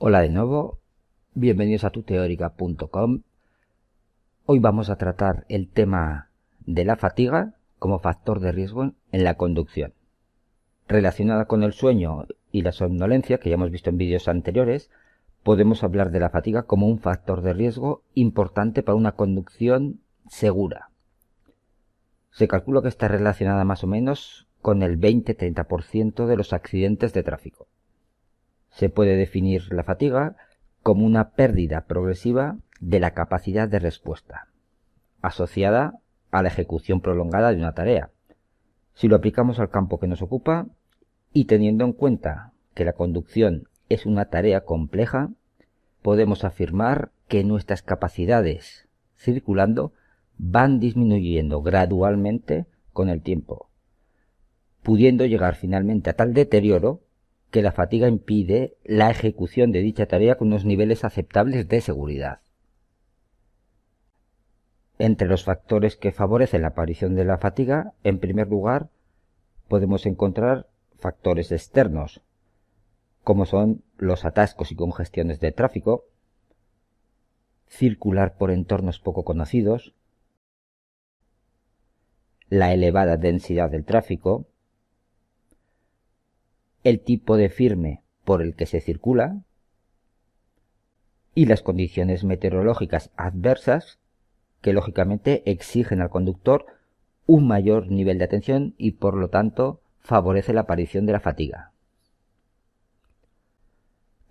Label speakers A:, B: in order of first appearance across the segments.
A: Hola de nuevo, bienvenidos a tuteórica.com. Hoy vamos a tratar el tema de la fatiga como factor de riesgo en la conducción. Relacionada con el sueño y la somnolencia, que ya hemos visto en vídeos anteriores, podemos hablar de la fatiga como un factor de riesgo importante para una conducción segura. Se calcula que está relacionada más o menos con el 20-30% de los accidentes de tráfico. Se puede definir la fatiga como una pérdida progresiva de la capacidad de respuesta, asociada a la ejecución prolongada de una tarea. Si lo aplicamos al campo que nos ocupa y teniendo en cuenta que la conducción es una tarea compleja, podemos afirmar que nuestras capacidades circulando van disminuyendo gradualmente con el tiempo, pudiendo llegar finalmente a tal deterioro que la fatiga impide la ejecución de dicha tarea con unos niveles aceptables de seguridad. Entre los factores que favorecen la aparición de la fatiga, en primer lugar, podemos encontrar factores externos, como son los atascos y congestiones de tráfico, circular por entornos poco conocidos, la elevada densidad del tráfico, el tipo de firme por el que se circula y las condiciones meteorológicas adversas que lógicamente exigen al conductor un mayor nivel de atención y por lo tanto favorece la aparición de la fatiga.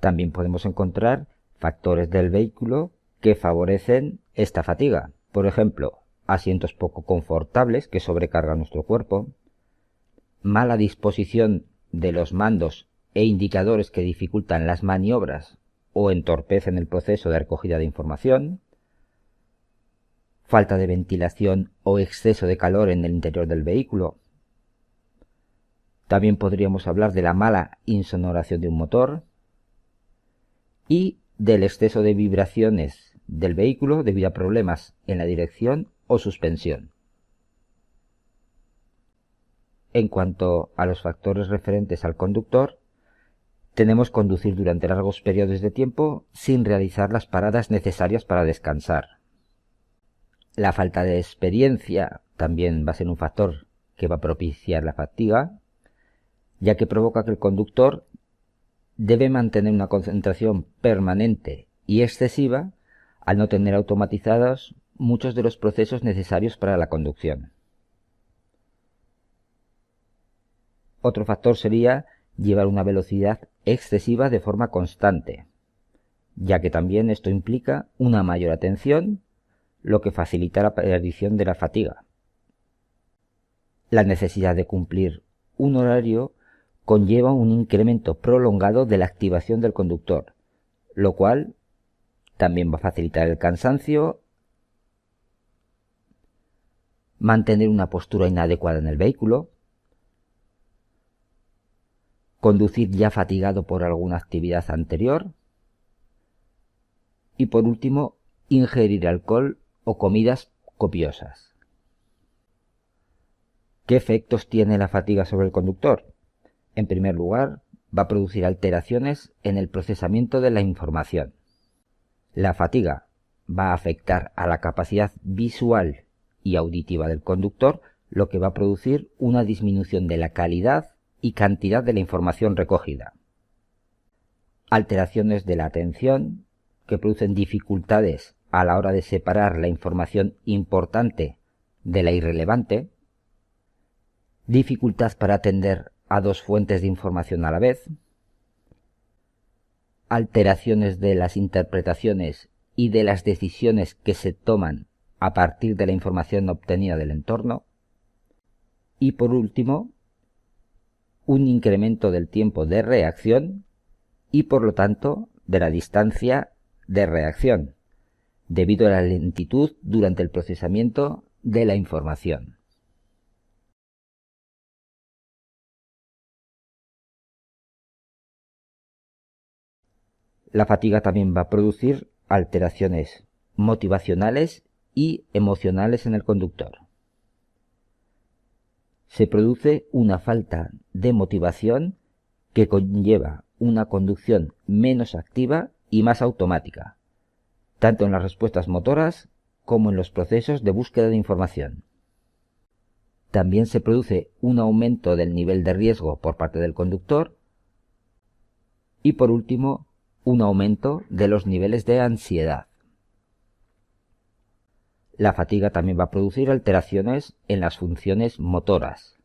A: También podemos encontrar factores del vehículo que favorecen esta fatiga. Por ejemplo, asientos poco confortables que sobrecargan nuestro cuerpo, mala disposición de los mandos e indicadores que dificultan las maniobras o entorpecen el proceso de recogida de información, falta de ventilación o exceso de calor en el interior del vehículo. También podríamos hablar de la mala insonoración de un motor y del exceso de vibraciones del vehículo debido a problemas en la dirección o suspensión. En cuanto a los factores referentes al conductor, tenemos conducir durante largos periodos de tiempo sin realizar las paradas necesarias para descansar. La falta de experiencia también va a ser un factor que va a propiciar la fatiga, ya que provoca que el conductor debe mantener una concentración permanente y excesiva al no tener automatizados muchos de los procesos necesarios para la conducción. Otro factor sería llevar una velocidad excesiva de forma constante, ya que también esto implica una mayor atención, lo que facilita la aparición de la fatiga. La necesidad de cumplir un horario conlleva un incremento prolongado de la activación del conductor, lo cual también va a facilitar el cansancio, mantener una postura inadecuada en el vehículo, conducir ya fatigado por alguna actividad anterior y por último ingerir alcohol o comidas copiosas. ¿Qué efectos tiene la fatiga sobre el conductor? En primer lugar, va a producir alteraciones en el procesamiento de la información. La fatiga va a afectar a la capacidad visual y auditiva del conductor, lo que va a producir una disminución de la calidad y cantidad de la información recogida. Alteraciones de la atención, que producen dificultades a la hora de separar la información importante de la irrelevante, dificultad para atender a dos fuentes de información a la vez, alteraciones de las interpretaciones y de las decisiones que se toman a partir de la información obtenida del entorno, y por último, un incremento del tiempo de reacción y por lo tanto de la distancia de reacción, debido a la lentitud durante el procesamiento de la información. La fatiga también va a producir alteraciones motivacionales y emocionales en el conductor. Se produce una falta de motivación que conlleva una conducción menos activa y más automática, tanto en las respuestas motoras como en los procesos de búsqueda de información. También se produce un aumento del nivel de riesgo por parte del conductor y, por último, un aumento de los niveles de ansiedad. La fatiga también va a producir alteraciones en las funciones motoras.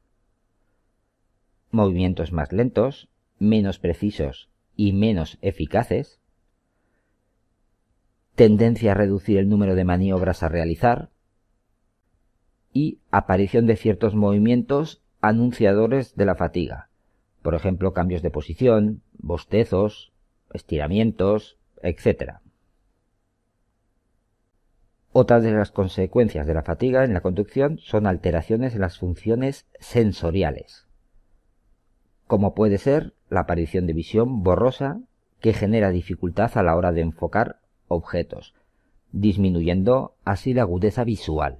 A: Movimientos más lentos, menos precisos y menos eficaces. Tendencia a reducir el número de maniobras a realizar. Y aparición de ciertos movimientos anunciadores de la fatiga. Por ejemplo, cambios de posición, bostezos, estiramientos, etc. Otras de las consecuencias de la fatiga en la conducción son alteraciones en las funciones sensoriales, como puede ser la aparición de visión borrosa que genera dificultad a la hora de enfocar objetos, disminuyendo así la agudeza visual.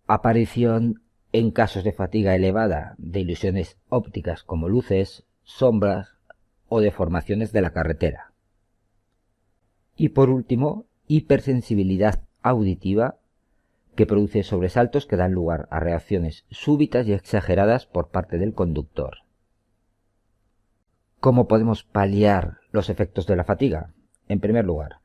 A: Aparición en casos de fatiga elevada de ilusiones ópticas como luces, sombras o deformaciones de la carretera. Y por último, hipersensibilidad auditiva que produce sobresaltos que dan lugar a reacciones súbitas y exageradas por parte del conductor. ¿Cómo podemos paliar los efectos de la fatiga? En primer lugar,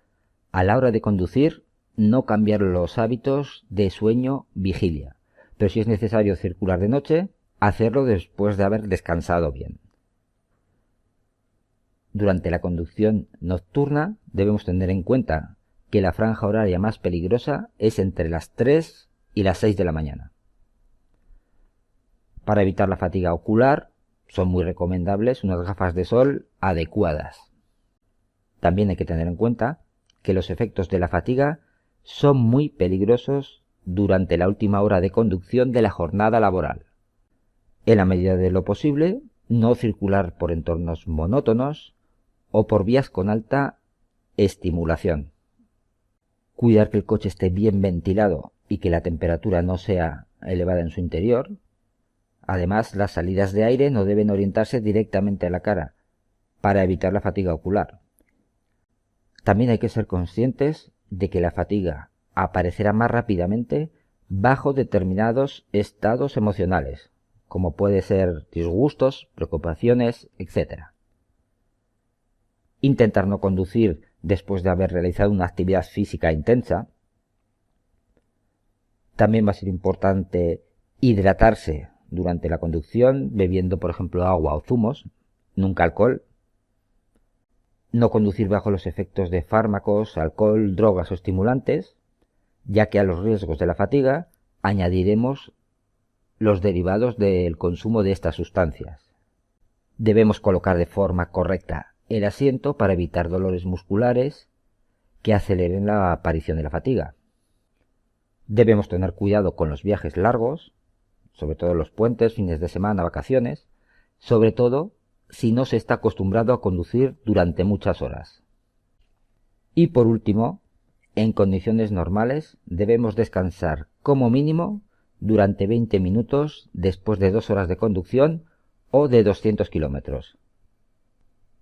A: a la hora de conducir, no cambiar los hábitos de sueño-vigilia, pero si es necesario circular de noche, hacerlo después de haber descansado bien. Durante la conducción nocturna debemos tener en cuenta que la franja horaria más peligrosa es entre las 3 y las 6 de la mañana. Para evitar la fatiga ocular, son muy recomendables unas gafas de sol adecuadas. También hay que tener en cuenta que los efectos de la fatiga son muy peligrosos durante la última hora de conducción de la jornada laboral. En la medida de lo posible, no circular por entornos monótonos o por vías con alta estimulación. Cuidar que el coche esté bien ventilado y que la temperatura no sea elevada en su interior. Además, las salidas de aire no deben orientarse directamente a la cara para evitar la fatiga ocular. También hay que ser conscientes de que la fatiga aparecerá más rápidamente bajo determinados estados emocionales, como puede ser disgustos, preocupaciones, etc. Intentar no conducir después de haber realizado una actividad física intensa. También va a ser importante hidratarse durante la conducción, bebiendo por ejemplo agua o zumos, nunca alcohol. No conducir bajo los efectos de fármacos, alcohol, drogas o estimulantes, ya que a los riesgos de la fatiga añadiremos los derivados del consumo de estas sustancias. Debemos colocar de forma correcta el asiento para evitar dolores musculares que aceleren la aparición de la fatiga. Debemos tener cuidado con los viajes largos, sobre todo los puentes, fines de semana, vacaciones, sobre todo si no se está acostumbrado a conducir durante muchas horas. Y por último, en condiciones normales debemos descansar como mínimo durante 20 minutos después de 2 horas de conducción o de 200 kilómetros.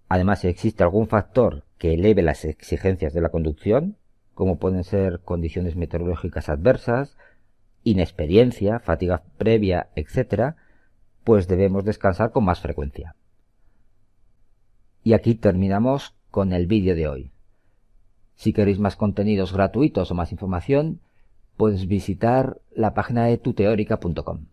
A: Además, si existe algún factor que eleve las exigencias de la conducción, como pueden ser condiciones meteorológicas adversas, inexperiencia, fatiga previa, etc., pues debemos descansar con más frecuencia. Y aquí terminamos con el vídeo de hoy. Si queréis más contenidos gratuitos o más información, puedes visitar la página de tuteorica.com.